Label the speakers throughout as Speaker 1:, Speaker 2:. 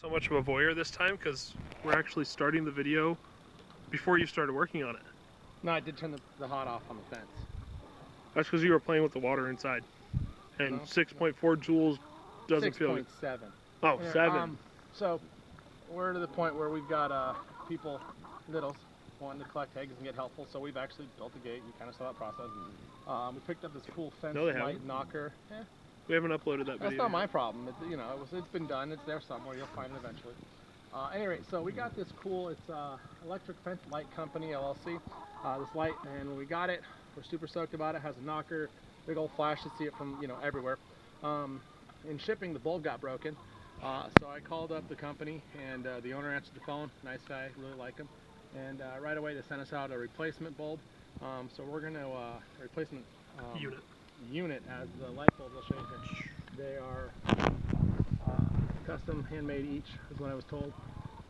Speaker 1: So much of a voyeur this time because we're actually starting the video before you started working on it.
Speaker 2: No, I did turn the hot off on the fence.
Speaker 1: That's because you were playing with the water inside. And
Speaker 2: No.
Speaker 1: 6.4 joules doesn't feel good.
Speaker 2: 6.7.
Speaker 1: Oh, 7.
Speaker 2: So we're to the point where we've got people, littles, wanting to collect eggs and get helpful. So we've actually built a gate. You kind of saw that process. We picked up this cool fence light knocker.
Speaker 1: We haven't uploaded that video.
Speaker 2: That's not my problem. It's been done. It's there somewhere. You'll find it eventually. Anyway, so we got this cool. It's Electric Fence Light Company LLC. This light, and when we got it, we're super stoked about it. It has a knocker, big old flash to see it from everywhere. In shipping, the bulb got broken, so I called up the company, and the owner answered the phone. Nice guy, really like him. And right away they sent us out a replacement bulb. So we're gonna replacement unit as the light bulbs. I'll show you here. They are custom, handmade each, is what I was told,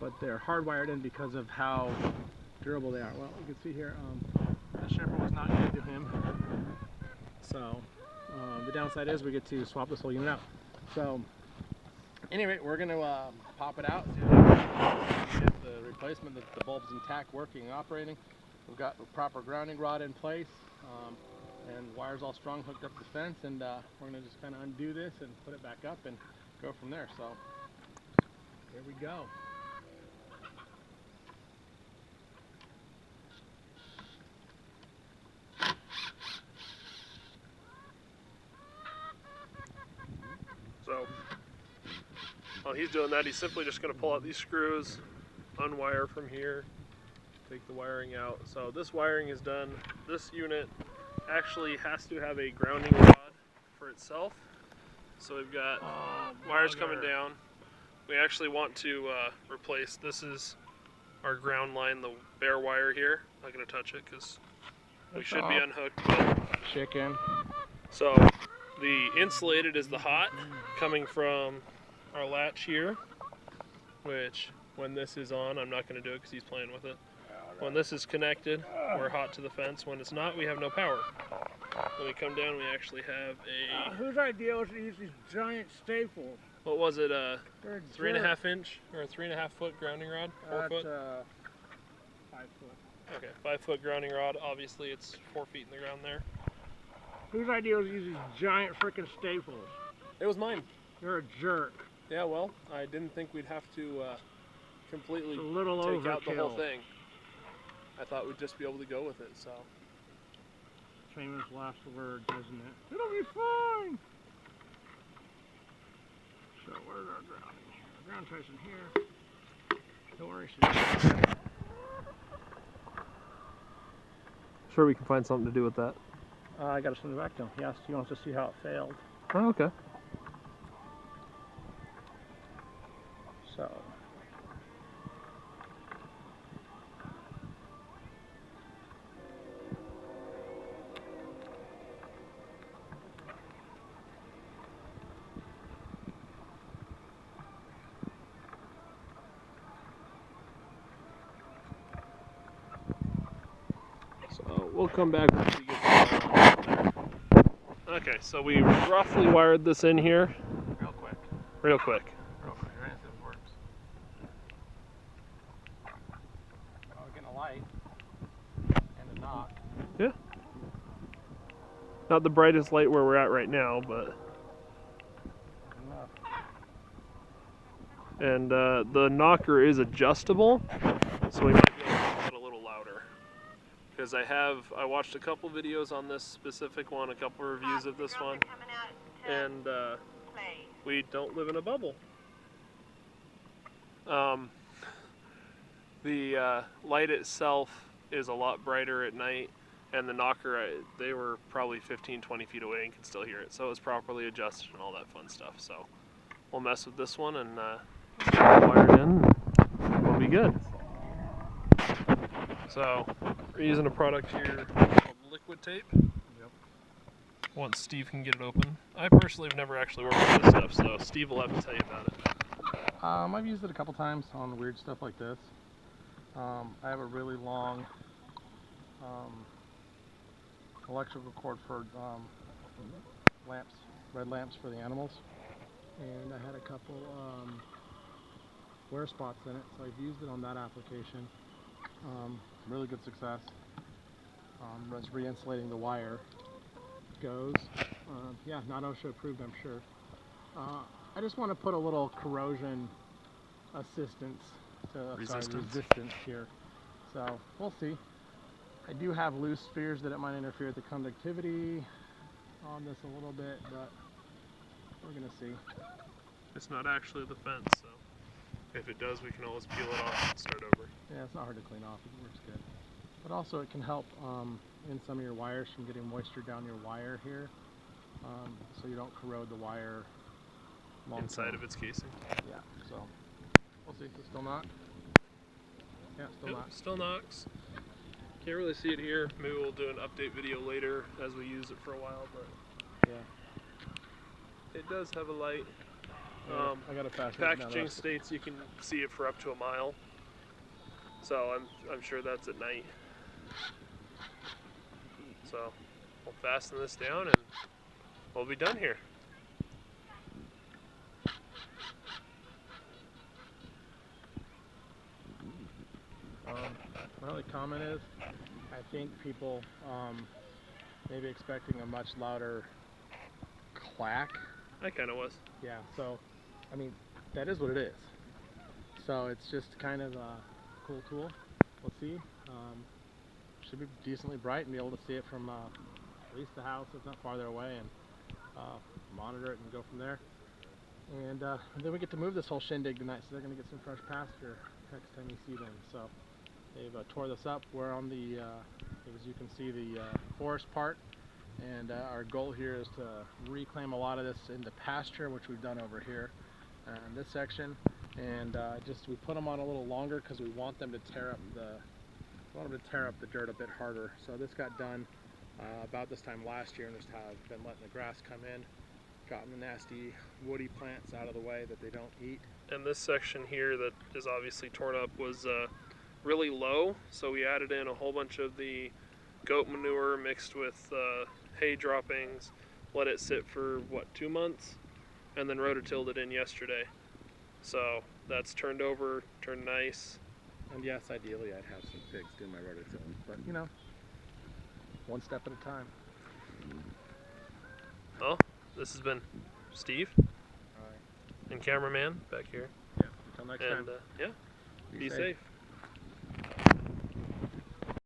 Speaker 2: but they're hardwired in because of how durable they are. Well, you can see here, the shipper was not good to him, so the downside is we get to swap this whole unit out. So anyway, we're going to pop it out, see if we can get the replacement, the bulb's intact, working and operating. We've got the proper grounding rod in place, and wires all strung, hooked up to the fence, and we're going to just kind of undo this and put it back up and go from there. So here we go.
Speaker 1: So while he's doing that, he's simply just going to pull out these screws, unwire from here, take the wiring out. So this wiring is done. This unit actually has to have a grounding rod for itself. So we've got wires coming down. We actually want to replace, this is our ground line, the bare wire here. Not going to touch it because we should be unhooked. But
Speaker 2: chicken.
Speaker 1: so the insulated is the hot coming from our latch here, which when this is on, I'm not going to do it because he's playing with it. When this is connected, we're hot to the fence. When it's not, we have no power. When we come down, we actually have a...
Speaker 3: whose idea was to use these giant staples?
Speaker 1: What was it, 3.5 inch or a 3.5 foot grounding rod? 4 foot?
Speaker 3: 5 foot.
Speaker 1: Okay, 5 foot grounding rod. Obviously, it's 4 feet in the ground there.
Speaker 3: Whose idea was to use these giant freaking staples?
Speaker 1: It was mine.
Speaker 3: You're a jerk.
Speaker 1: Yeah, well, I didn't think we'd have to completely
Speaker 3: it's a little
Speaker 1: take
Speaker 3: overkill.
Speaker 1: out the whole thing. I thought we'd just be able to go with it, so.
Speaker 3: Famous last word, doesn't it? It'll be fine! So where's our grounding here? Our ground trace in here. Don't worry,
Speaker 1: Sure we can find something to do with that.
Speaker 3: I gotta send it back to him. He wants to see how it failed.
Speaker 1: Oh, okay.
Speaker 3: So.
Speaker 1: We'll come back once we get there. Okay, so we roughly wired this in here.
Speaker 2: Real quick.
Speaker 1: Real quick.
Speaker 2: Right, if this works. Oh, we're getting a light and a knock.
Speaker 1: Yeah. Not the brightest light where we're at right now, but. And the knocker is adjustable, so we might be able to make it a little louder. Because I watched a couple videos on this specific one, a couple reviews of this one, and we don't live in a bubble. The light itself is a lot brighter at night, and the knocker, they were probably 15-20 feet away and could still hear it, so it was properly adjusted and all that fun stuff. So we'll mess with this one and wire it in, and we'll be good. So we're using a product here called liquid tape.
Speaker 2: Yep.
Speaker 1: Once Steve can get it open. I personally have never actually worked with this stuff, so Steve will have to tell you about it.
Speaker 2: I've used it a couple times on weird stuff like this. I have a really long electrical cord for lamps, red lamps for the animals, and I had a couple wear spots in it, so I've used it on that application. Really good success. As reinsulating the wire goes. Yeah, not OSHA approved, I'm sure. I just want to put a little corrosion resistance here. So we'll see. I do have loose fears that it might interfere with the conductivity on this a little bit, but we're gonna see.
Speaker 1: It's not actually the fence, so if it does, we can always peel it off and start over.
Speaker 2: Yeah, it's not hard to clean off. It works good. But also, it can help in some of your wires from getting moisture down your wire here, so you don't corrode the wire
Speaker 1: inside of its casing.
Speaker 2: Yeah. So we'll see. It's still not. Yeah, still not.
Speaker 1: Still knocks. Can't really see it here. Maybe we'll do an update video later as we use it for a while, but
Speaker 2: yeah,
Speaker 1: it does have a light.
Speaker 2: I got a
Speaker 1: packaging states you can see it for up to a mile, so I'm sure that's at night. So we'll fasten this down and we'll be done here.
Speaker 2: My only comment is, I think people maybe expecting a much louder clack.
Speaker 1: I kind of was.
Speaker 2: Yeah, so, I mean, that is what it is. So it's just kind of a cool tool. We'll see. Should be decently bright and be able to see it from at least the house, if not farther away, and monitor it and go from there. And then we get to move this whole shindig tonight, so they're going to get some fresh pasture next time you see them. So they've tore this up. We're on the, as you can see, the forest part. And our goal here is to reclaim a lot of this into pasture, which we've done over here in this section. And we put them on a little longer because we want them to tear up the dirt a bit harder. So this got done about this time last year, and just have been letting the grass come in, gotten the nasty woody plants out of the way that they don't eat.
Speaker 1: And this section here that is obviously torn up was really low, so we added in a whole bunch of the goat manure mixed with hay droppings, let it sit for, 2 months, and then rototilled it in yesterday. So that's turned over, turned nice.
Speaker 2: And yes, ideally I'd have some pigs do my rototilling, but you know, one step at a time.
Speaker 1: Well, this has been Steve.
Speaker 2: All right.
Speaker 1: And cameraman back here.
Speaker 2: Yeah, until next time.
Speaker 1: And yeah, be safe.